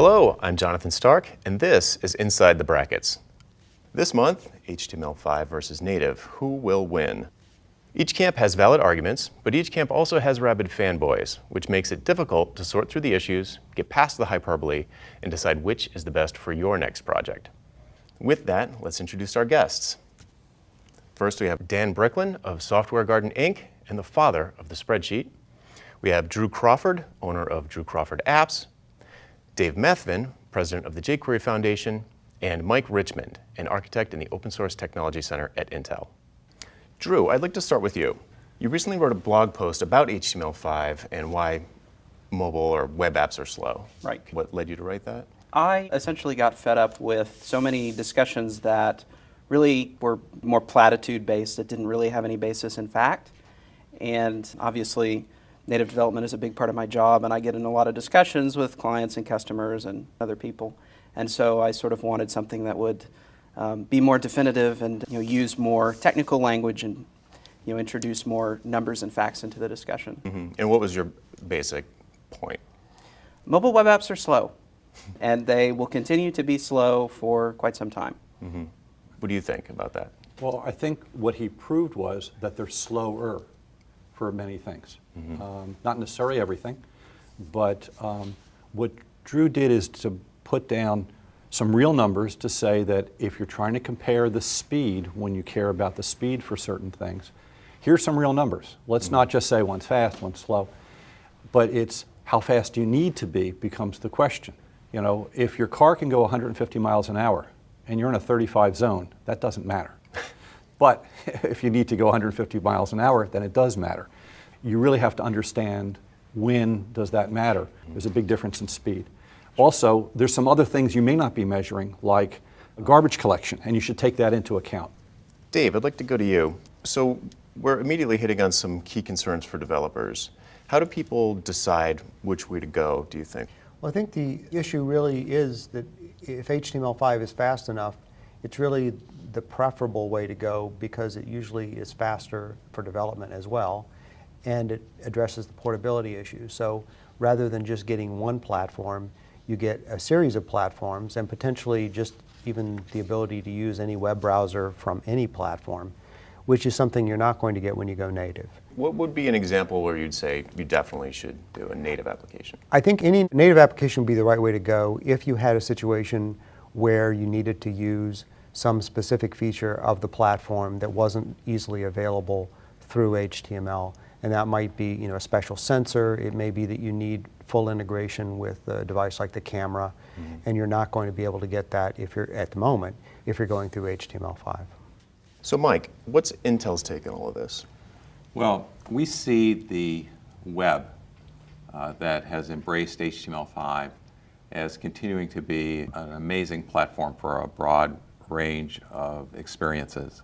Hello, I'm Jonathan Stark, and this is Inside the Brackets. This month, HTML5 versus native, who will win? Each camp has valid arguments, but each camp also has rabid fanboys, which makes it difficult to sort through the issues, get past the hyperbole, and decide which is the best for your next project. With that, let's introduce our guests. First, we have Dan Bricklin of Software Garden Inc. and the father of the spreadsheet. We have Drew Crawford, owner of Drew Crawford Apps, Dave Methvin, president of the jQuery Foundation, and Mike Richmond, an architect in the Open Source Technology Center at Intel. Drew, I'd like to start with you. You recently wrote a blog post about HTML5 and why mobile or web apps are slow. Right. What led you to write that? I essentially got fed up with so many discussions that really were more platitude-based, that didn't really have any basis in fact. And obviously, native development is a big part of my job, and I get in a lot of discussions with clients and customers and other people. And so I sort of wanted something that would be more definitive and use more technical language and introduce more numbers and facts into the discussion. Mm-hmm. And what was your basic point? Mobile web apps are slow, and they will continue to be slow for quite some time. Mm-hmm. What do you think about that? Well, I think what he proved was that they're slower for many things. Mm-hmm. Not necessarily everything, but what Drew did is to put down some real numbers to say that if you're trying to compare the speed, when you care about the speed for certain things, here's some real numbers. Let's not just say one's fast, one's slow, but it's how fast you need to be becomes the question. If your car can go 150 miles an hour and you're in a 35 zone, that doesn't matter. But if you need to go 150 miles an hour, then it does matter. You really have to understand when does that matter. There's a big difference in speed. Also, there's some other things you may not be measuring, like garbage collection, and you should take that into account. Dave, I'd like to go to you. So we're immediately hitting on some key concerns for developers. How do people decide which way to go, do you think? Well, I think the issue really is that if HTML5 is fast enough, it's really the preferable way to go because it usually is faster for development as well, and it addresses the portability issue. So rather than just getting one platform, you get a series of platforms and potentially just even the ability to use any web browser from any platform, which is something you're not going to get when you go native. What would be an example where you'd say you definitely should do a native application? I think any native application would be the right way to go if you had a situation where you needed to use some specific feature of the platform that wasn't easily available through HTML. And that might be a special sensor. It may be that you need full integration with a device like the camera, and you're not going to be able to get that if you're going through HTML5. So Mike, what's Intel's take on all of this? Well, we see the web that has embraced HTML5 as continuing to be an amazing platform for a broad range of experiences.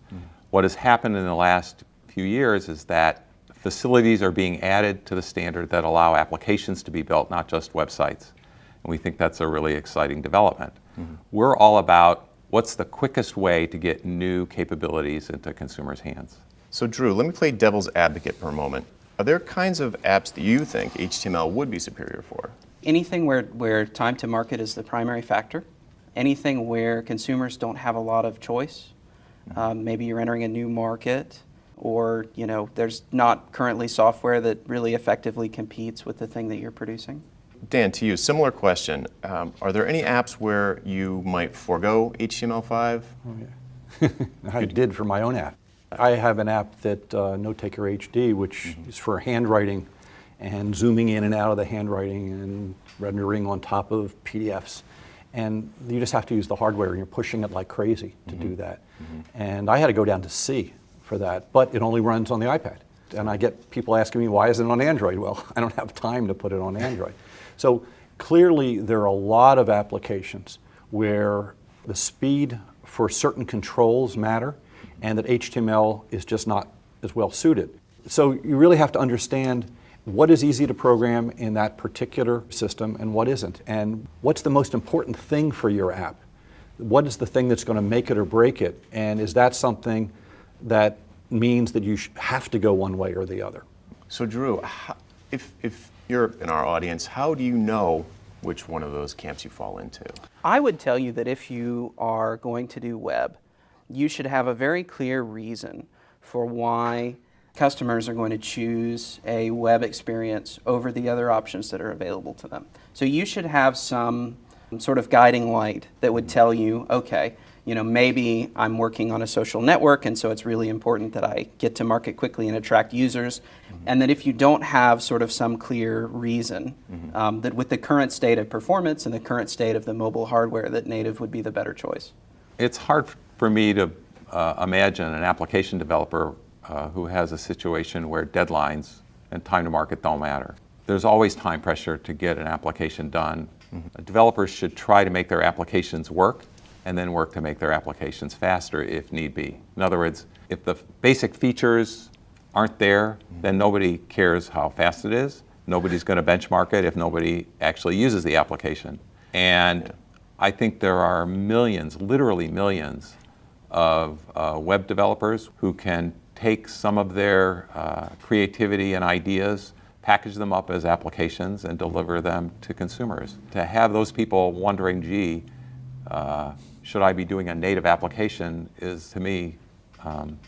What has happened in the last few years is that facilities are being added to the standard that allow applications to be built, not just websites. And we think that's a really exciting development. We're all about what's the quickest way to get new capabilities into consumers' hands. So Drew, let me play devil's advocate for a moment. Are there kinds of apps that you think HTML would be superior for? Anything where time to market is the primary factor. Anything where consumers don't have a lot of choice. Maybe you're entering a new market, or there's not currently software that really effectively competes with the thing that you're producing. Dan, to you, similar question. Are there any apps where you might forego HTML5? Oh, yeah. I did for my own app. I have an app that Notetaker HD, which is for handwriting and zooming in and out of the handwriting and rendering on top of PDFs. And you just have to use the hardware, and you're pushing it like crazy to do that. And I had to go down to C for that, but it only runs on the iPad. And I get people asking me, why isn't it on Android? Well, I don't have time to put it on Android. So clearly there are a lot of applications where the speed for certain controls matter, and that HTML is just not as well suited. So you really have to understand what is easy to program in that particular system and what isn't, and what's the most important thing for your app. What is the thing that's going to make it or break it, and is that something that means that you have to go one way or the other? So Drew, if you're in our audience, how do you know which one of those camps you fall into. I would tell you that if you are going to do web, you should have a very clear reason for why customers are going to choose a web experience over the other options that are available to them. So you should have some sort of guiding light that would tell you, okay, maybe I'm working on a social network, and so it's really important that I get to market quickly and attract users. And that if you don't have sort of some clear reason, that with the current state of performance and the current state of the mobile hardware, that native would be the better choice. It's hard for me to imagine an application developer who has a situation where deadlines and time to market don't matter. There's always time pressure to get an application done. Developers should try to make their applications work and then work to make their applications faster if need be. In other words, if the basic features aren't there, then nobody cares how fast it is. Nobody's going to benchmark it if nobody actually uses the application. And I think there are millions, literally millions, of web developers who can take some of their creativity and ideas, package them up as applications, and deliver them to consumers. To have those people wondering, gee, should I be doing a native application is, to me, kind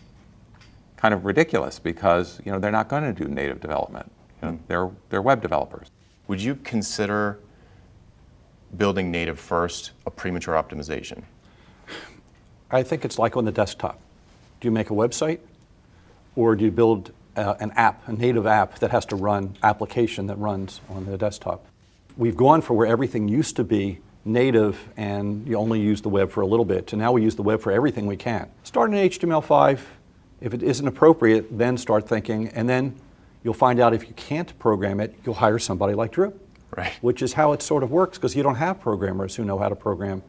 of ridiculous because they're not going to do native development. They're web developers. Would you consider building native first a premature optimization? I think it's like on the desktop. Do you make a website, or do you build an app, a native app that has to run, application that runs on the desktop? We've gone for where everything used to be native and you only use the web for a little bit, to now we use the web for everything we can. Start in HTML5. If it isn't appropriate, then start thinking, and then you'll find out if you can't program it, you'll hire somebody like Drew. Right. Which is how it sort of works, because you don't have programmers who know how to program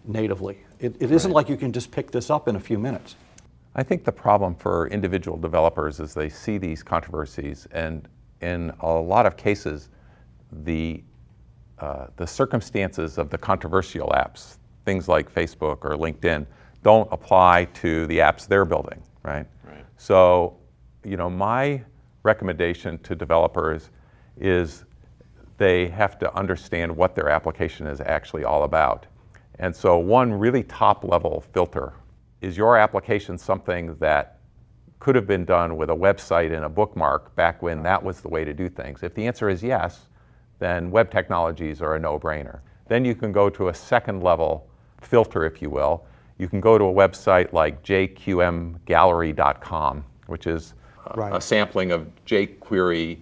natively. It isn't like you can just pick this up in a few minutes. I think the problem for individual developers is they see these controversies, and in a lot of cases, the circumstances of the controversial apps, things like Facebook or LinkedIn, don't apply to the apps they're building, right? Right. So, my recommendation to developers is they have to understand what their application is actually all about. And so one really top-level filter: is your application something that could have been done with a website and a bookmark back when that was the way to do things? If the answer is yes, then web technologies are a no-brainer. Then you can go to a second-level filter, if you will. You can go to a website like jqmgallery.com, which is a sampling of jQuery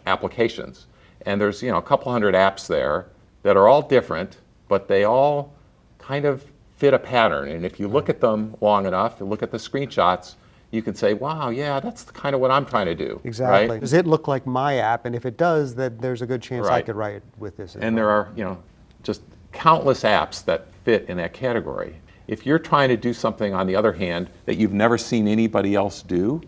applications. And there's a couple hundred apps there that are all different, but they all kind of fit a pattern. And if you look at them long enough, and look at the screenshots, you can say, wow, yeah, that's kind of what I'm trying to do. Exactly. Right? Does it look like my app? And if it does, then there's a good chance I Right. could write with this. as And well. there are, just countless apps that fit in that category. If you're trying to do something, on the other hand, that you've never seen anybody else do,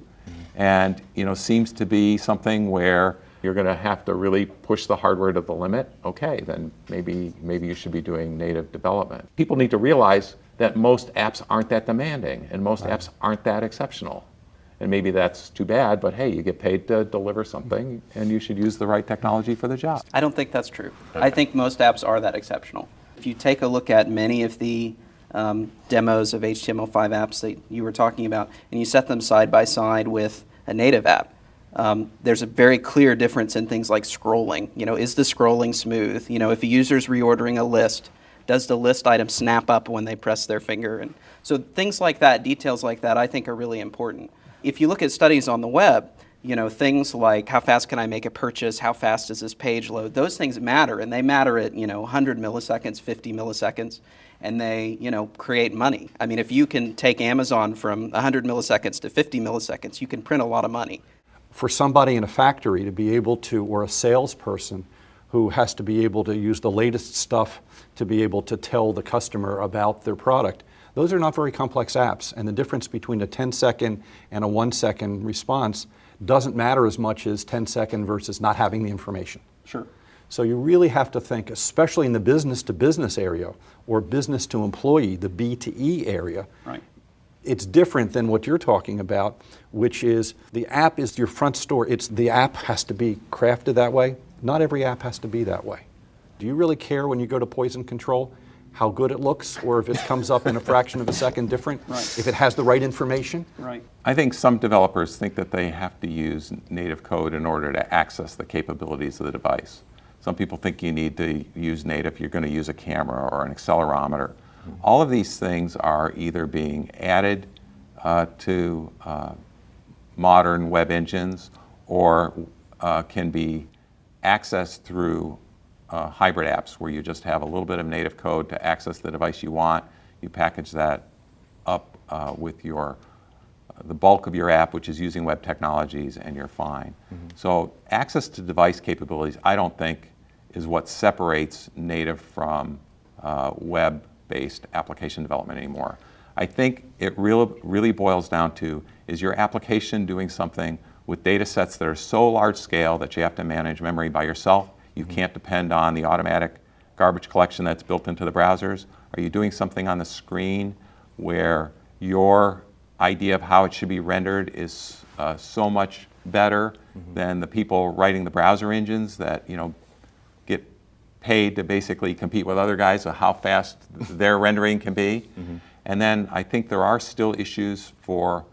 and seems to be something where you're going to have to really push the hardware to the limit, okay, then maybe you should be doing native development. People need to realize that most apps aren't that demanding, and most apps aren't that exceptional. And maybe that's too bad, but hey, you get paid to deliver something, and you should use the right technology for the job. I don't think that's true. I think most apps are that exceptional. If you take a look at many of the demos of HTML5 apps that you were talking about, and you set them side by side with a native app, there's a very clear difference in things like scrolling. Is the scrolling smooth? If a user's reordering a list, does the list item snap up when they press their finger? And so things like that, details like that, I think are really important. If you look at studies on the web, things like how fast can I make a purchase, how fast does this page load, those things matter, and they matter at 100 milliseconds, 50 milliseconds, and they create money. I mean, if you can take Amazon from 100 milliseconds to 50 milliseconds, you can print a lot of money. For somebody in a factory to be able to, or a salesperson who has to be able to use the latest stuff to be able to tell the customer about their product, those are not very complex apps. And the difference between a 10-second and a 1-second response doesn't matter as much as 10-second versus not having the information. Sure. So you really have to think, especially in the business-to-business area or business-to-employee, the B2E area. Right. It's different than what you're talking about, which is the app is your front store. The app has to be crafted that way. Not every app has to be that way. Do you really care when you go to poison control how good it looks, or if it comes up in a fraction of a second different? Right. If it has the right information? Right. I think some developers think that they have to use native code in order to access the capabilities of the device. Some people think you need to use native, you're going to use a camera or an accelerometer. All of these things are either being added to modern web engines or can be accessed through hybrid apps where you just have a little bit of native code to access the device you want. You package that up with the bulk of your app, which is using web technologies, and you're fine. So access to device capabilities, I don't think, is what separates native from web-based application development anymore. I think it really boils down to, is your application doing something with data sets that are so large scale that you have to manage memory by yourself? You can't depend on the automatic garbage collection that's built into the browsers. Are you doing something on the screen where your idea of how it should be rendered is so much better than the people writing the browser engines that get paid to basically compete with other guys on how fast their rendering can be? And then I think there are still issues for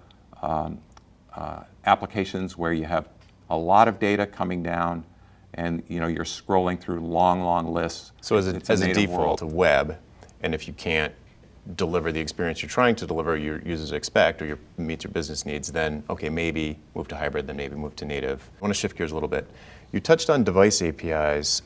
applications where you have a lot of data coming down and you're scrolling through long lists. So as a native default, world. a web, and if you can't deliver the experience you're trying to deliver, your users expect, or meets your business needs, then okay, maybe move to hybrid, then maybe move to native. I want to shift gears a little bit. You touched on device APIs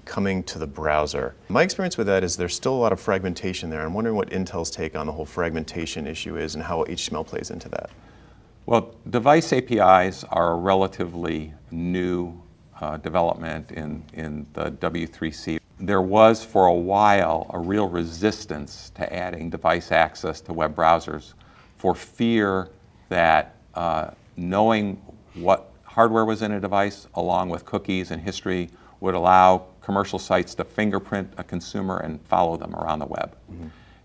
coming to the browser. My experience with that is there's still a lot of fragmentation there. I'm wondering what Intel's take on the whole fragmentation issue is and how HTML plays into that. Well, device APIs are a relatively new development in the W3C. There was for a while a real resistance to adding device access to web browsers for fear that knowing what hardware was in a device along with cookies and history would allow commercial sites to fingerprint a consumer and follow them around the web.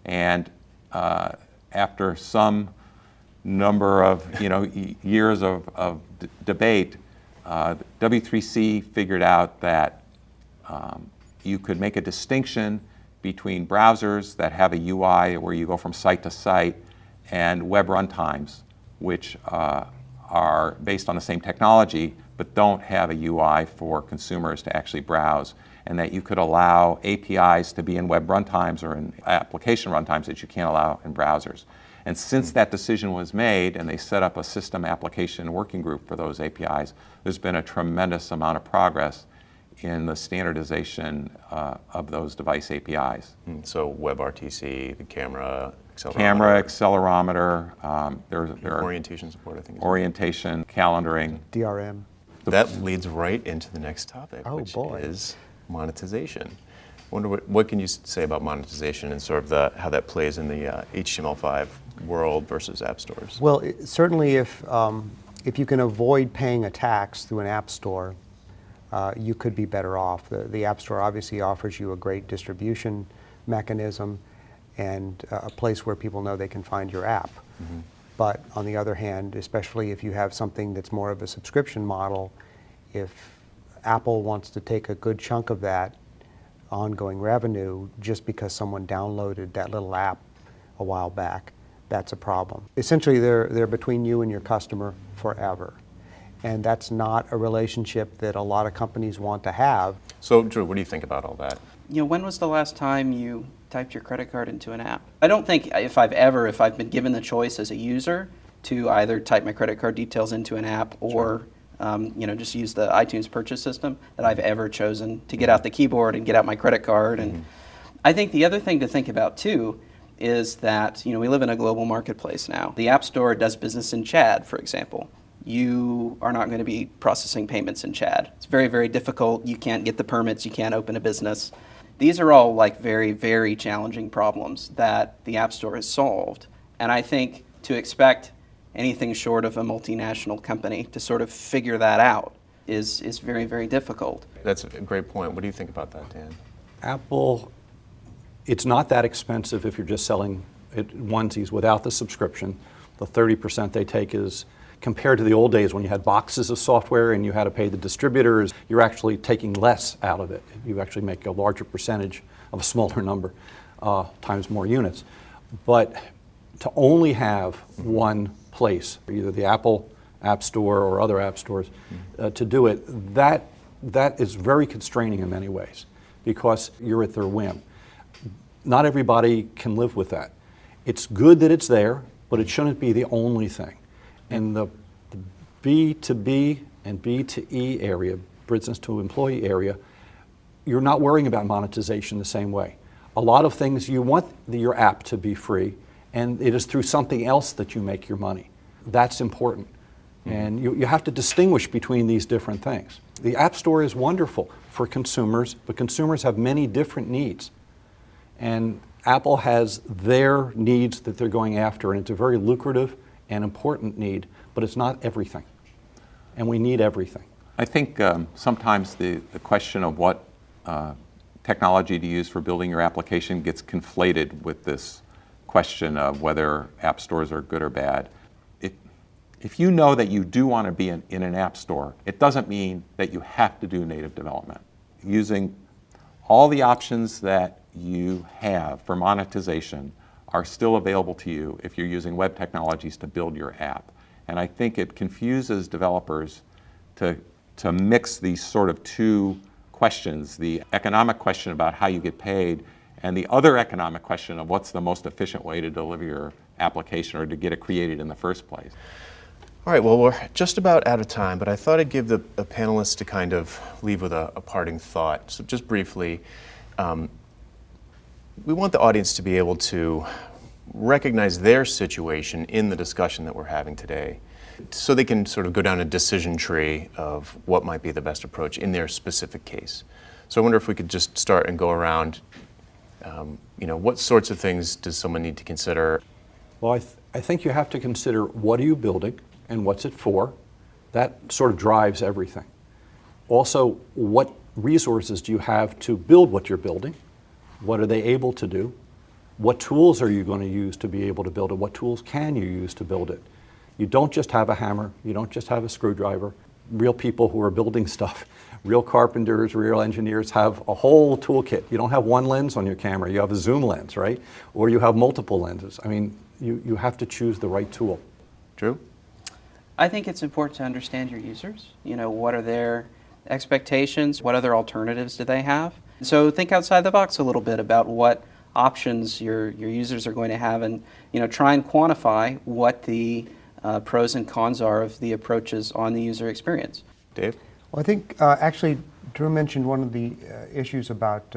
And after some number of years of debate, W3C figured out that you could make a distinction between browsers that have a UI where you go from site to site and web runtimes, which are based on the same technology but don't have a UI for consumers to actually browse, and that you could allow APIs to be in web runtimes or in application runtimes that you can't allow in browsers. And since that decision was made and they set up a system application working group for those APIs, there's been a tremendous amount of progress in the standardization of those device APIs. So WebRTC, the camera, accelerometer. Camera, accelerometer, there are orientation support, I think. orientation, calendaring. DRM. That leads right into the next topic, Oh, which boy. is monetization. I wonder what can you say about monetization and sort of how that plays in the HTML5 world versus app stores? Well, certainly if you can avoid paying a tax through an app store, you could be better off. The App Store obviously offers you a great distribution mechanism and a place where people know they can find your app. But on the other hand, especially if you have something that's more of a subscription model, if Apple wants to take a good chunk of that ongoing revenue just because someone downloaded that little app a while back, that's a problem. Essentially, they're between you and your customer forever. And that's not a relationship that a lot of companies want to have. So, Drew, what do you think about all that? When was the last time you typed your credit card into an app? I don't think if I've been given the choice as a user to either type my credit card details into an app or just use the iTunes purchase system, that I've ever chosen to get out the keyboard and get out my credit card. And I think the other thing to think about too is that we live in a global marketplace now. The App Store does business in Chad, for example. You are not going to be processing payments in Chad. It's very, very difficult. You can't get the permits. You can't open a business. These are all very, very challenging problems that the App Store has solved. And I think to expect anything short of a multinational company to sort of figure that out is very, very difficult. That's a great point. What do you think about that, Dan? Apple, it's not that expensive if you're just selling it onesies without the subscription. The 30% they take is Compared to the old days when you had boxes of software and you had to pay the distributors, you're actually taking less out of it. You actually make a larger percentage of a smaller number times more units. But to only have one place, either the Apple App Store or other app stores, to do it, that is very constraining in many ways because you're at their whim. Not everybody can live with that. It's good that it's there, but it shouldn't be the only thing. In the B2B and B2E area, business to employee area, you're not worrying about monetization the same way. A lot of things you want your app to be free, and it is through something else that you make your money. That's important. And you have to distinguish between these different things. The App Store is wonderful for consumers, but consumers have many different needs. And Apple has their needs that they're going after, and it's a very lucrative and important need, but it's not everything. And we need everything. I think sometimes the question of what technology to use for building your application gets conflated with this question of whether app stores are good or bad. If you know that you do want to be in an app store, it doesn't mean that you have to do native development. Using all the options that you have for monetization are still available to you if you're using web technologies to build your app. And I think it confuses developers to mix these sort of two questions, the economic question about how you get paid and the other economic question of what's the most efficient way to deliver your application or to get it created in the first place. All right, well, we're just about out of time, but I thought I'd give the panelists to kind of leave with a parting thought. So just briefly, we want the audience to be able to recognize their situation in the discussion that we're having today, so they can sort of go down a decision tree of what might be the best approach in their specific case. So I wonder if we could just start and go around, what sorts of things does someone need to consider? Well, I think you have to consider what are you building and what's it for. That sort of drives everything. Also, what resources do you have to build what you're building? What are they able to do? What tools are you going to use to be able to build it? What tools can you use to build it? You don't just have a hammer. You don't just have a screwdriver. Real people who are building stuff, real carpenters, real engineers have a whole toolkit. You don't have one lens on your camera. You have a zoom lens, right? Or you have multiple lenses. I mean, you have to choose the right tool. Drew? I think it's important to understand your users. What are their expectations? What other alternatives do they have? So think outside the box a little bit about what options your users are going to have, and try and quantify what the pros and cons are of the approaches on the user experience. Dave? Well, I think actually Drew mentioned one of the issues about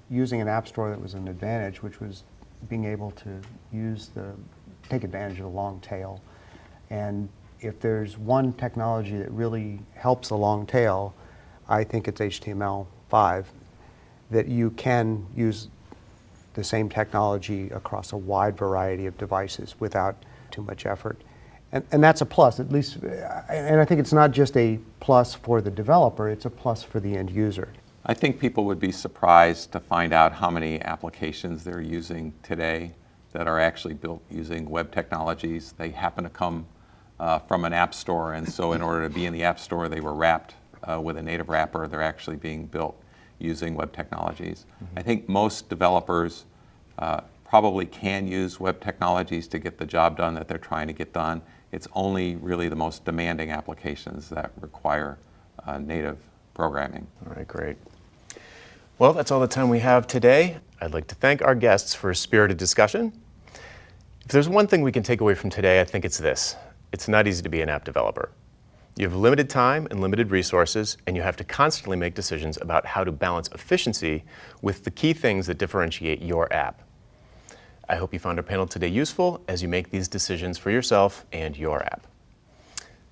using an app store that was an advantage, which was being able to take advantage of the long tail. And if there's one technology that really helps the long tail, I think it's HTML5, that you can use the same technology across a wide variety of devices without too much effort. And that's a plus, at least, and I think it's not just a plus for the developer, it's a plus for the end user. I think people would be surprised to find out how many applications they're using today that are actually built using web technologies. They happen to come from an app store, and so in order to be in the app store, they were wrapped with a native wrapper. They're actually being built using web technologies. I think most developers probably can use web technologies to get the job done that they're trying to get done. It's only really the most demanding applications that require native programming. All right, great. Well, that's all the time we have today. I'd like to thank our guests for a spirited discussion. If there's one thing we can take away from today, I think it's this. It's not easy to be an app developer. You have limited time and limited resources, and you have to constantly make decisions about how to balance efficiency with the key things that differentiate your app. I hope you found our panel today useful as you make these decisions for yourself and your app.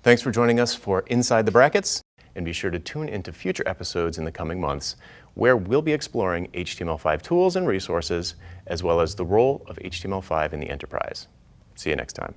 Thanks for joining us for Inside the Brackets, and be sure to tune into future episodes in the coming months where we'll be exploring HTML5 tools and resources, as well as the role of HTML5 in the enterprise. See you next time.